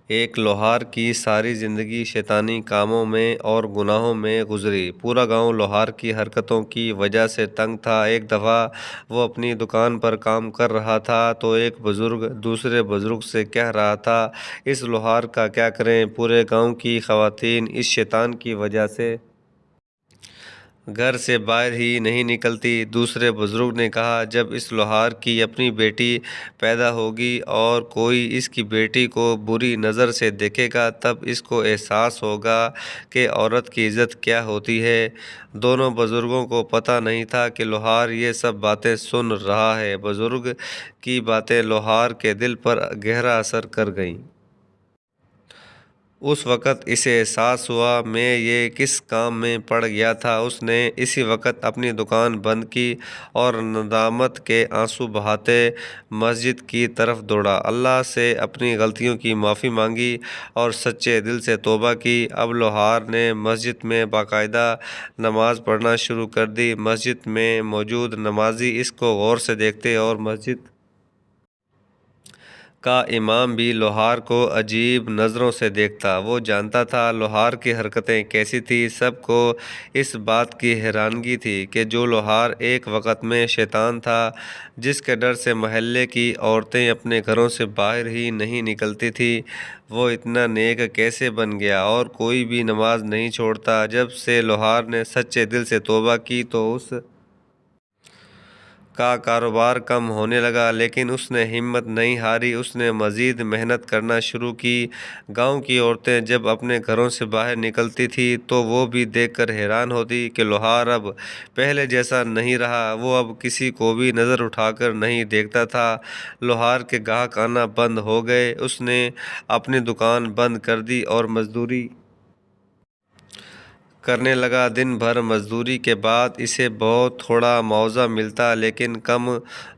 ایک لوہار کی ساری زندگی شیطانی کاموں میں اور گناہوں میں گزری۔ پورا گاؤں لوہار کی حرکتوں کی وجہ سے تنگ تھا۔ ایک دفعہ وہ اپنی دکان پر کام کر رہا تھا تو ایک بزرگ دوسرے بزرگ سے کہہ رہا تھا، اس لوہار کا کیا کریں؟ پورے گاؤں کی خواتین اس شیطان کی وجہ سے گھر سے باہر ہی نہیں نکلتی۔ دوسرے بزرگ نے کہا، جب اس لوہار کی اپنی بیٹی پیدا ہوگی اور کوئی اس کی بیٹی کو بری نظر سے دیکھے گا تب اس کو احساس ہوگا کہ عورت کی عزت کیا ہوتی ہے۔ دونوں بزرگوں کو پتہ نہیں تھا کہ لوہار یہ سب باتیں سن رہا ہے۔ بزرگ کی باتیں لوہار کے دل پر گہرا اثر کر گئیں۔ اس وقت اسے احساس ہوا میں یہ کس کام میں پڑ گیا تھا۔ اس نے اسی وقت اپنی دکان بند کی اور ندامت کے آنسو بہاتے مسجد کی طرف دوڑا۔ اللہ سے اپنی غلطیوں کی معافی مانگی اور سچے دل سے توبہ کی۔ اب لوہار نے مسجد میں باقاعدہ نماز پڑھنا شروع کر دی۔ مسجد میں موجود نمازی اس کو غور سے دیکھتے اور مسجد کا امام بھی لوہار کو عجیب نظروں سے دیکھتا۔ وہ جانتا تھا لوہار کی حرکتیں کیسی تھیں۔ سب کو اس بات کی حیرانگی تھی کہ جو لوہار ایک وقت میں شیطان تھا، جس کے ڈر سے محلے کی عورتیں اپنے گھروں سے باہر ہی نہیں نکلتی تھیں، وہ اتنا نیک کیسے بن گیا اور کوئی بھی نماز نہیں چھوڑتا۔ جب سے لوہار نے سچے دل سے توبہ کی تو اس کا کاروبار کم ہونے لگا، لیکن اس نے ہمت نہیں ہاری۔ اس نے مزید محنت کرنا شروع کی۔ گاؤں کی عورتیں جب اپنے گھروں سے باہر نکلتی تھیں تو وہ بھی دیکھ کر حیران ہوتی کہ لوہار اب پہلے جیسا نہیں رہا۔ وہ اب کسی کو بھی نظر اٹھا کر نہیں دیکھتا تھا۔ لوہار کے گاہک آنا بند ہو گئے۔ اس نے اپنی دکان بند کر دی اور مزدوری کرنے لگا۔ دن بھر مزدوری کے بعد اسے بہت تھوڑا معاوضہ ملتا، لیکن کم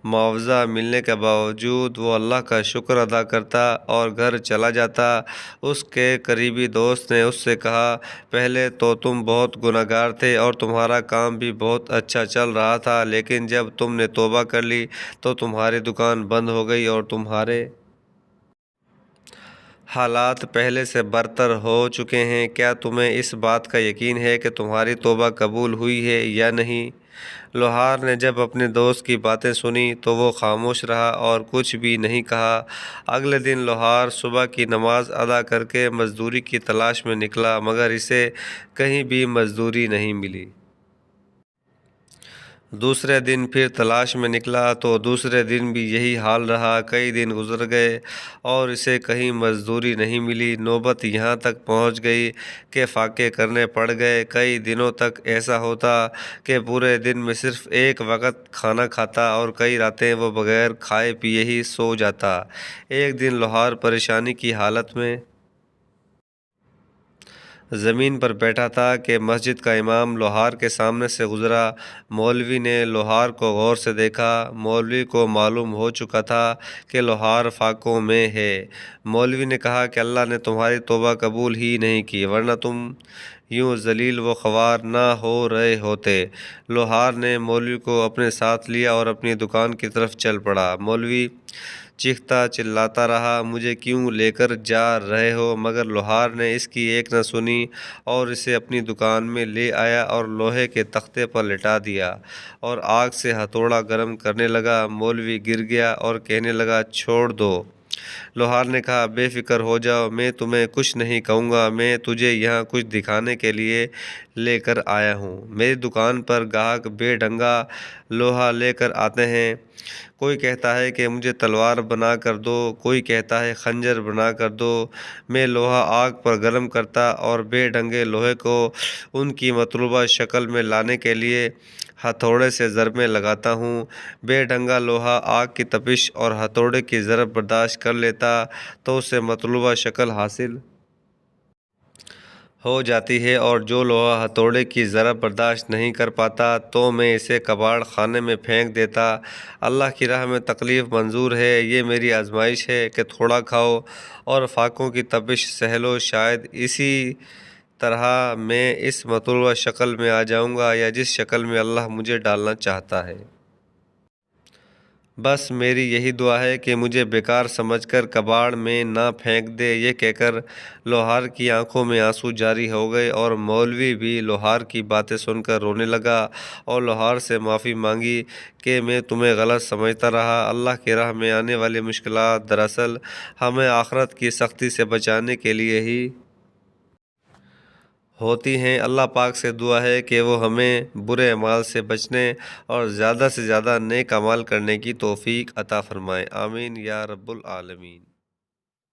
معاوضہ ملنے کے باوجود وہ اللہ کا شکر ادا کرتا اور گھر چلا جاتا۔ اس کے قریبی دوست نے اس سے کہا، پہلے تو تم بہت گنہگار تھے اور تمہارا کام بھی بہت اچھا چل رہا تھا، لیکن جب تم نے توبہ کر لی تو تمہاری دکان بند ہو گئی اور تمہارے حالات پہلے سے برتر ہو چکے ہیں۔ کیا تمہیں اس بات کا یقین ہے کہ تمہاری توبہ قبول ہوئی ہے یا نہیں؟ لوہار نے جب اپنے دوست کی باتیں سنی تو وہ خاموش رہا اور کچھ بھی نہیں کہا۔ اگلے دن لوہار صبح کی نماز ادا کر کے مزدوری کی تلاش میں نکلا، مگر اسے کہیں بھی مزدوری نہیں ملی۔ دوسرے دن پھر تلاش میں نکلا تو دوسرے دن بھی یہی حال رہا۔ کئی دن گزر گئے اور اسے کہیں مزدوری نہیں ملی۔ نوبت یہاں تک پہنچ گئی کہ فاقے کرنے پڑ گئے۔ کئی دنوں تک ایسا ہوتا کہ پورے دن میں صرف ایک وقت کھانا کھاتا اور کئی راتیں وہ بغیر کھائے پیے ہی سو جاتا۔ ایک دن لوہار پریشانی کی حالت میں زمین پر بیٹھا تھا کہ مسجد کا امام لوہار کے سامنے سے گزرا۔ مولوی نے لوہار کو غور سے دیکھا۔ مولوی کو معلوم ہو چکا تھا کہ لوہار فاقوں میں ہے۔ مولوی نے کہا کہ اللہ نے تمہاری توبہ قبول ہی نہیں کی، ورنہ تم یوں ذلیل و خوار نہ ہو رہے ہوتے۔ لوہار نے مولوی کو اپنے ساتھ لیا اور اپنی دکان کی طرف چل پڑا۔ مولوی چیختا چلاتا رہا، مجھے کیوں لے کر جا رہے ہو؟ مگر لوہار نے اس کی ایک نہ سنی اور اسے اپنی دکان میں لے آیا اور لوہے کے تختے پر لٹا دیا اور آگ سے ہتھوڑا گرم کرنے لگا۔ مولوی گر گیا اور کہنے لگا، چھوڑ دو۔ لوہار نے کہا، بے فکر ہو جاؤ، میں تمہیں کچھ نہیں کہوں گا، میں تجھے یہاں کچھ دکھانے کے لیے لے کر آیا ہوں۔ میری دکان پر گاہک بے ڈھنگا لوہا لے کر آتے ہیں۔ کوئی کہتا ہے کہ مجھے تلوار بنا کر دو، کوئی کہتا ہے خنجر بنا کر دو۔ میں لوہا آگ پر گرم کرتا اور بے ڈھنگے لوہے کو ان کی مطلوبہ شکل میں لانے کے لیے ہتھوڑے سے ضربیں لگاتا ہوں۔ بے ڈھنگا لوہا آگ کی تپش اور ہتھوڑے کی ضرب برداشت کر لیتا تو اسے مطلوبہ شکل حاصل ہو جاتی ہے، اور جو لوہا ہتھوڑے کی ضرب برداشت نہیں کر پاتا تو میں اسے کباڑ خانے میں پھینک دیتا۔ اللہ کی راہ میں تکلیف منظور ہے، یہ میری آزمائش ہے کہ تھوڑا کھاؤ اور فاقوں کی تپش سہہ لو۔ شاید اسی طرح میں اس مطلوبہ شکل میں آ جاؤں گا یا جس شکل میں اللہ مجھے ڈالنا چاہتا ہے۔ بس میری یہی دعا ہے کہ مجھے بیکار سمجھ کر کباڑ میں نہ پھینک دے۔ یہ کہہ کر لوہار کی آنکھوں میں آنسو جاری ہو گئے اور مولوی بھی لوہار کی باتیں سن کر رونے لگا اور لوہار سے معافی مانگی کہ میں تمہیں غلط سمجھتا رہا۔ اللہ کی راہ میں آنے والی مشکلات دراصل ہمیں آخرت کی سختی سے بچانے کے لیے ہی ہوتی ہیں۔ اللہ پاک سے دعا ہے کہ وہ ہمیں برے اعمال سے بچنے اور زیادہ سے زیادہ نیک اعمال کرنے کی توفیق عطا فرمائے۔ آمین یا رب العالمین۔